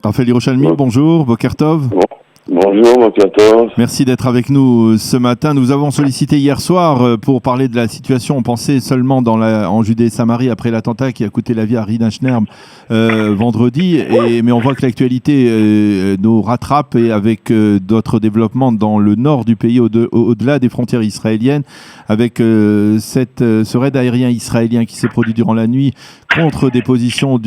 Raphaël Yerushalmi, bonjour, Boker Tov. Bonjour, Boker Tov. Merci d'être avec nous ce matin. Nous avons sollicité hier soir pour parler de la situation. On pensait seulement en Judée et Samarie après l'attentat qui a coûté la vie à Rina Schnerb vendredi. Mais on voit que l'actualité nous rattrape et avec d'autres développements dans le nord du pays, au-delà des frontières israéliennes, avec ce raid aérien israélien qui s'est produit durant la nuit contre des positions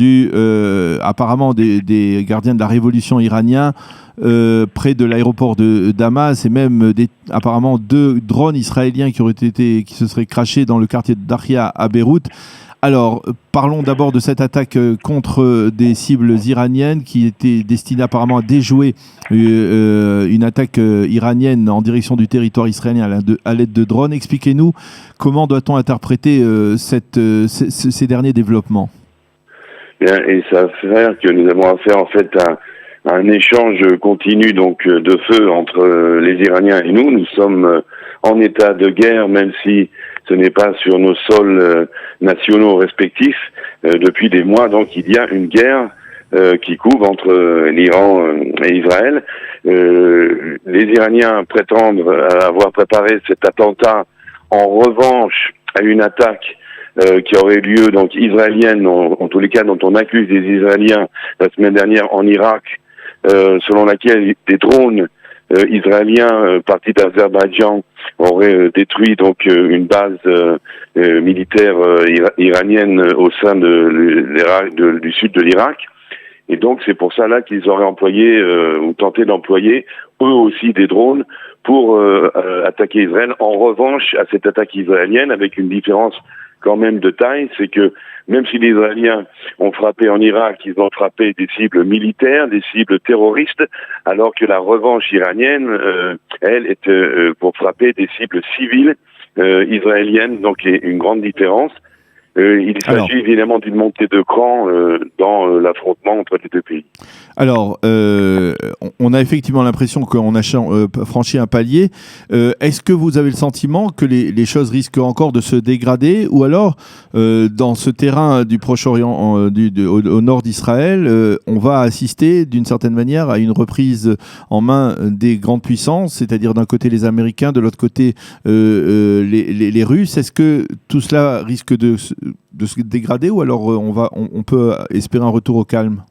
apparemment des gardiens de la révolution iranien. Près de l'aéroport de Damas et même apparemment 2 drones israéliens qui se seraient crashés dans le quartier de Dahia à Beyrouth. Alors, parlons d'abord de cette attaque contre des cibles iraniennes qui était destinée apparemment à déjouer une attaque iranienne en direction du territoire israélien à l'aide de drones. Expliquez-nous comment doit-on interpréter ces derniers développements. Bien, et ça fait que nous avons affaire en fait à un échange continu donc de feu entre les Iraniens et nous. Nous sommes en état de guerre, même si ce n'est pas sur nos sols nationaux respectifs. Depuis des mois, donc, il y a une guerre qui couve entre l'Iran et Israël. Les Iraniens prétendent avoir préparé cet attentat en revanche à une attaque qui aurait lieu, donc israélienne, en tous les cas dont on accuse des Israéliens la semaine dernière en Irak, selon laquelle des drones israéliens partis d'Azerbaïdjan auraient détruit donc une base militaire iranienne au sein du sud de l'Irak. Et donc c'est pour ça là qu'ils auraient employé ou tenté d'employer eux aussi des drones pour attaquer Israël. En revanche, à cette attaque israélienne, avec une différence quand même de taille, c'est que même si les Israéliens ont frappé en Irak, ils ont frappé des cibles militaires, des cibles terroristes, alors que la revanche iranienne, elle, est pour frapper des cibles civiles israéliennes, donc il y a une grande différence. Il s'agit évidemment d'une montée de cran dans l'affrontement entre les deux pays. Alors, on a effectivement l'impression qu'on a franchi un palier. Est-ce que vous avez le sentiment que les choses risquent encore de se dégrader, ou alors, dans ce terrain du Proche-Orient, au nord d'Israël, on va assister d'une certaine manière à une reprise en main des grandes puissances, c'est-à-dire d'un côté les Américains, de l'autre côté les Russes. Est-ce que tout cela risque de se dégrader, ou alors on peut espérer un retour au calme?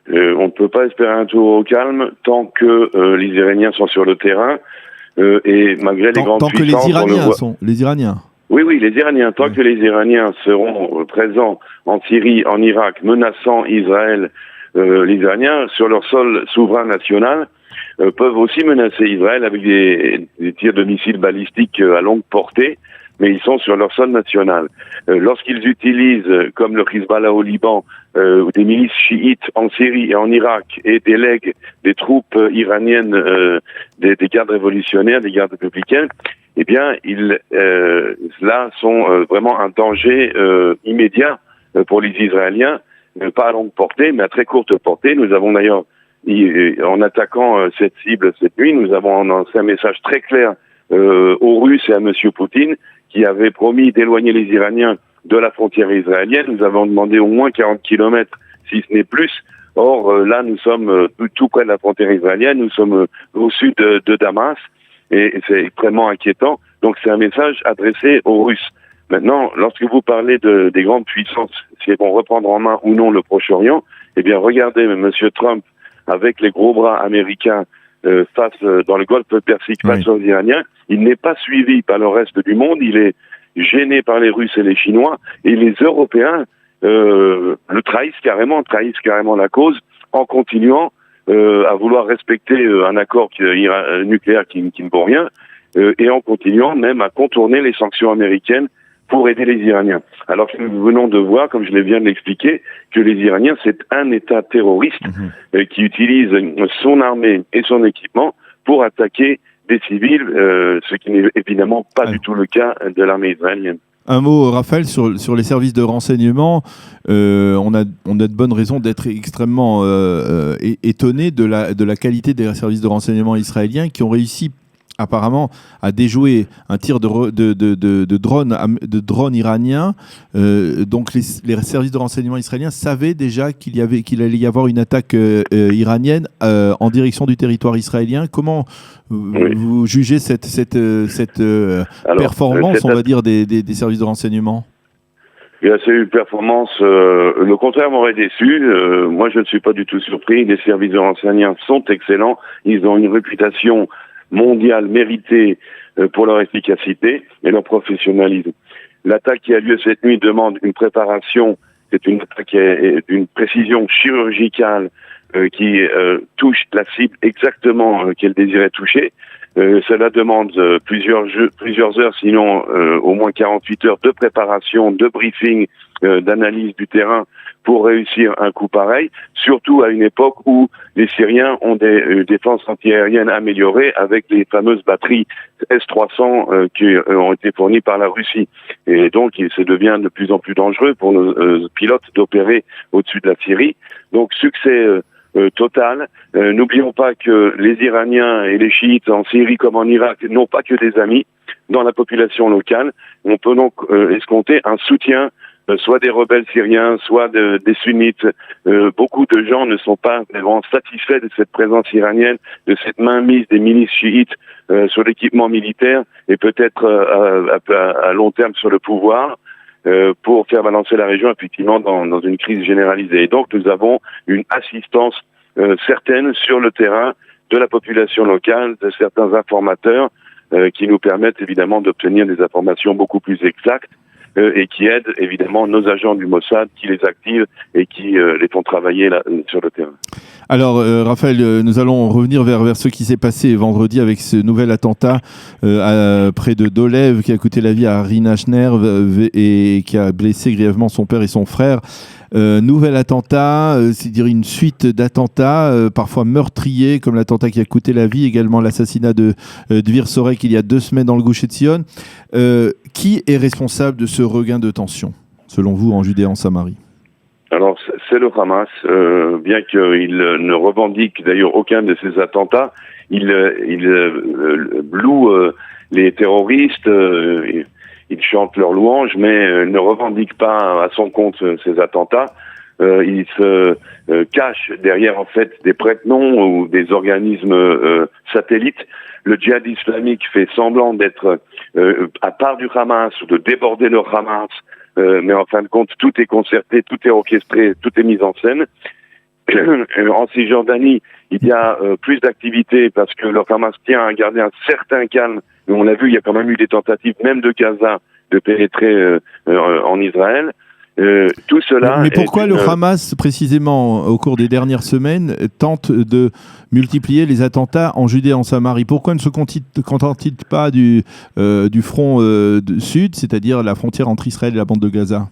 On ne peut pas espérer un retour au calme tant que les Iraniens sont sur le terrain et malgré les grandes puissances. Tant que les Iraniens. Oui, les Iraniens. Tant que les Iraniens seront présents en Syrie, en Irak, menaçant Israël, les Iraniens, sur leur sol souverain national, peuvent aussi menacer Israël avec des tirs de missiles balistiques à longue portée, mais ils sont sur leur sol national. Lorsqu'ils utilisent, comme le Hezbollah au Liban, des milices chiites en Syrie et en Irak et délèguent des troupes iraniennes, des gardes révolutionnaires, des gardes républicaines, eh bien, ils là sont vraiment un danger immédiat pour les Israéliens, pas à longue portée, mais à très courte portée. Nous avons d'ailleurs, en attaquant cette cible cette nuit, nous avons lancé un message très clair aux Russes et à M. Poutine, qui avait promis d'éloigner les Iraniens de la frontière israélienne. Nous avons demandé au moins 40 kilomètres, si ce n'est plus. Or, là, nous sommes tout près de la frontière israélienne, nous sommes au sud de Damas, et c'est extrêmement inquiétant. Donc, c'est un message adressé aux Russes. Maintenant, lorsque vous parlez des grandes puissances, si elles vont reprendre en main ou non le Proche-Orient, eh bien, regardez, M. Trump, avec les gros bras américains, dans le golfe Persique face aux Iraniens, il n'est pas suivi par le reste du monde, il est gêné par les Russes et les Chinois, et les Européens le trahissent carrément la cause en continuant à vouloir respecter un accord nucléaire qui ne vaut rien, et en continuant même à contourner les sanctions américaines pour aider les Iraniens. Alors que nous venons de voir, comme je viens de l'expliquer, que les Iraniens, c'est un État terroriste qui utilise son armée et son équipement pour attaquer des civils, ce qui n'est évidemment pas du tout le cas de l'armée israélienne. Un mot, Raphaël, sur les services de renseignement. On a de bonnes raisons d'être extrêmement étonnés de la qualité des services de renseignement israéliens qui ont réussi apparemment a déjoué un tir de drone iranien. Donc les services de renseignement israéliens savaient déjà qu'il allait y avoir une attaque iranienne en direction du territoire israélien. Comment vous jugez cette performance, on va dire, des services de renseignement? C'est une performance, le contraire m'aurait déçu. Moi, je ne suis pas du tout surpris. Les services de renseignement sont excellents. Ils ont une réputation mondiale méritée pour leur efficacité et leur professionnalisme. L'attaque qui a lieu cette nuit demande une préparation. C'est une attaque d'une précision chirurgicale qui touche la cible exactement qu'elle désirait toucher. Cela demande plusieurs heures, sinon au moins 48 heures de préparation, de briefing, d'analyse du terrain pour réussir un coup pareil, surtout à une époque où les Syriens ont des défenses antiaériennes améliorées avec les fameuses batteries S-300 qui ont été fournies par la Russie. Et donc, ça devient de plus en plus dangereux pour nos pilotes d'opérer au-dessus de la Syrie. Donc, succès total. N'oublions pas que les Iraniens et les chiites en Syrie comme en Irak n'ont pas que des amis dans la population locale. On peut donc escompter un soutien soit des rebelles syriens, soit des sunnites. Beaucoup de gens ne sont pas vraiment satisfaits de cette présence iranienne, de cette mainmise des milices chiites sur l'équipement militaire et peut-être à long terme sur le pouvoir. Pour faire balancer la région effectivement dans une crise généralisée. Et donc nous avons une assistance certaine sur le terrain de la population locale, de certains informateurs qui nous permettent évidemment d'obtenir des informations beaucoup plus exactes et qui aident évidemment nos agents du Mossad qui les activent et qui les font travailler là, sur le terrain. Alors, Raphaël, nous allons revenir vers ce qui s'est passé vendredi avec ce nouvel attentat près de Dolev qui a coûté la vie à Rina Schnerv et qui a blessé grièvement son père et son frère. Nouvel attentat, c'est-à-dire une suite d'attentats, parfois meurtriers, comme l'attentat qui a coûté la vie, également l'assassinat de Dvir Sorek il y a 2 semaines dans le Gush Etzion. Qui est responsable de ce regain de tension, selon vous, en Judée et en Samarie? Alors, c'est le Hamas, bien qu'il ne revendique d'ailleurs aucun de ces attentats, il loue les terroristes, il chante leurs louanges, mais ne revendique pas à son compte ces attentats. Il se cache derrière en fait des prête-noms ou des organismes satellites. Le djihad islamique fait semblant d'être à part du Hamas ou de déborder le Hamas. Mais en fin de compte, tout est concerté, tout est orchestré, tout est mis en scène. En Cisjordanie, il y a plus d'activités parce que le Hamas tient à garder un certain calme. On l'a vu, il y a quand même eu des tentatives, même de Gaza, de pénétrer en Israël. Tout cela. Mais pourquoi le Hamas, précisément au cours des dernières semaines, tente de multiplier les attentats en Judée et en Samarie? Pourquoi ne se contente-t-il pas du front sud, c'est-à-dire la frontière entre Israël et la bande de Gaza?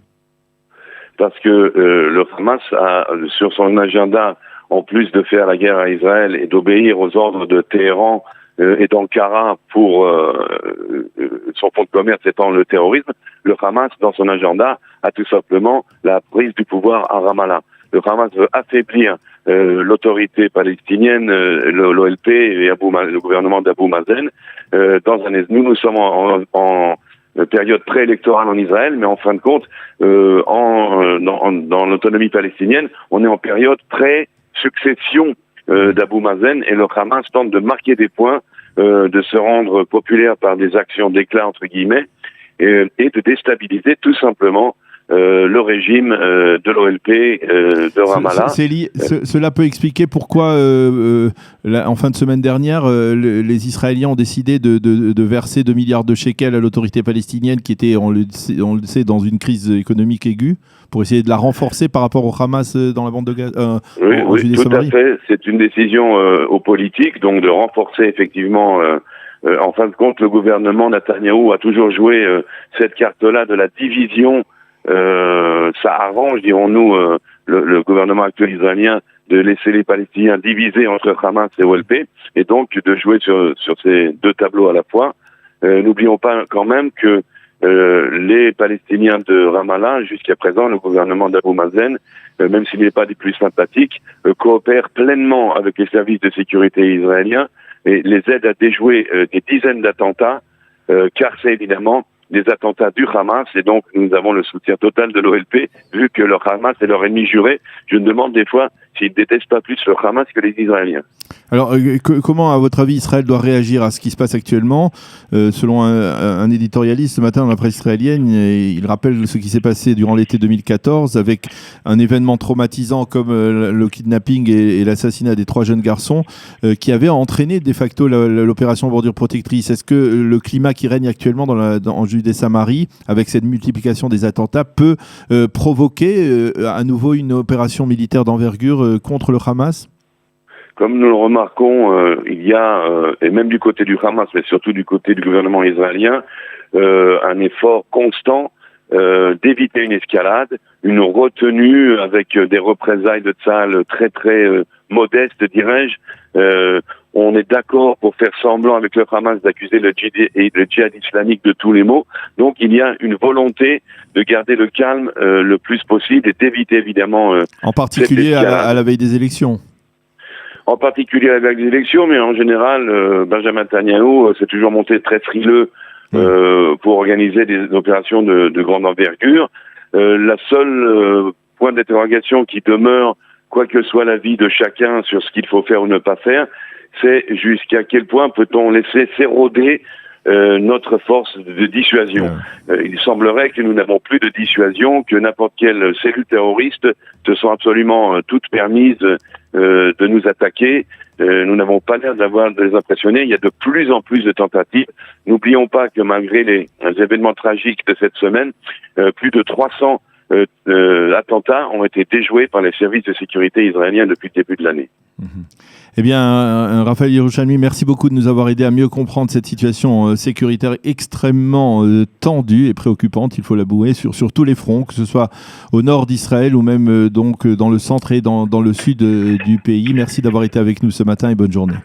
Parce que le Hamas a sur son agenda, en plus de faire la guerre à Israël et d'obéir aux ordres de Téhéran et d'Ankara pour son fonds de commerce étant le terrorisme, le Hamas, dans son agenda, a tout simplement la prise du pouvoir à Ramallah. Le Hamas veut affaiblir l'autorité palestinienne, l'OLP et le gouvernement d'Abou Mazen. Nous sommes en période préélectorale en Israël, mais en fin de compte, dans l'autonomie palestinienne, on est en période pré-succession d'Abou Mazen et le Hamas tente de marquer des points, de se rendre populaire par des actions d'éclat entre guillemets et de déstabiliser tout simplement le régime de l'OLP de Ramallah. Cela peut expliquer pourquoi, en fin de semaine dernière, les Israéliens ont décidé de verser 2 milliards de shekels à l'autorité palestinienne qui était, on le sait, dans une crise économique aiguë, pour essayer de la renforcer par rapport au Hamas dans la bande de Gaza. Oui, tout à fait. C'est une décision politique, donc de renforcer effectivement. En fin de compte, le gouvernement Netanyahou a toujours joué cette carte-là de la division. Ça arrange, dirons-nous, le gouvernement actuel israélien de laisser les Palestiniens divisés entre Hamas et OLP, et donc de jouer sur ces 2 tableaux à la fois. N'oublions pas quand même que les Palestiniens de Ramallah, jusqu'à présent, le gouvernement d'Abou Mazen, même s'il n'est pas des plus sympathiques, coopère pleinement avec les services de sécurité israéliens. et les aide à déjouer des dizaines d'attentats, car c'est évidemment des attentats du Hamas, et donc nous avons le soutien total de l'OLP, vu que le Hamas est leur ennemi juré. Je me demande des fois s'ils ne détestent pas plus le Hamas que les Israéliens. Alors, comment, à votre avis, Israël doit réagir à ce qui se passe actuellement? Selon un éditorialiste ce matin dans la presse israélienne, il rappelle ce qui s'est passé durant l'été 2014 avec un événement traumatisant comme le kidnapping et l'assassinat des 3 jeunes garçons qui avait entraîné de facto l'opération Bordure Protectrice. Est-ce que le climat qui règne actuellement en Judée-Samarie, avec cette multiplication des attentats, peut provoquer à nouveau une opération militaire d'envergure contre le Hamas? Comme nous le remarquons, il y a, et même du côté du Hamas, mais surtout du côté du gouvernement israélien, un effort constant d'éviter une escalade, une retenue avec des représailles de Tzahal très très modestes, dirais-je. On est d'accord pour faire semblant avec le Hamas d'accuser le djihad islamique de tous les maux. Donc il y a une volonté de garder le calme le plus possible et d'éviter évidemment... en particulier à la veille des élections. En particulier avec les élections, mais en général, Benjamin Netanyahu s'est toujours monté très frileux pour organiser des opérations de grande envergure. La seule point d'interrogation qui demeure, quoi que soit l'avis de chacun sur ce qu'il faut faire ou ne pas faire, c'est jusqu'à quel point peut-on laisser s'éroder notre force de dissuasion. Il semblerait que nous n'avons plus de dissuasion, que n'importe quelle cellule terroriste se sont absolument toutes permises de nous attaquer. Nous n'avons pas l'air de les impressionner. Il y a de plus en plus de tentatives. N'oublions pas que malgré les événements tragiques de cette semaine, plus de 300 attentats ont été déjoués par les services de sécurité israéliens depuis le début de l'année. Eh bien, Raphaël Yerushalmi, merci beaucoup de nous avoir aidé à mieux comprendre cette situation sécuritaire extrêmement tendue et préoccupante, il faut l'avouer, sur tous les fronts, que ce soit au nord d'Israël ou même donc dans le centre et dans le sud du pays. Merci d'avoir été avec nous ce matin et bonne journée.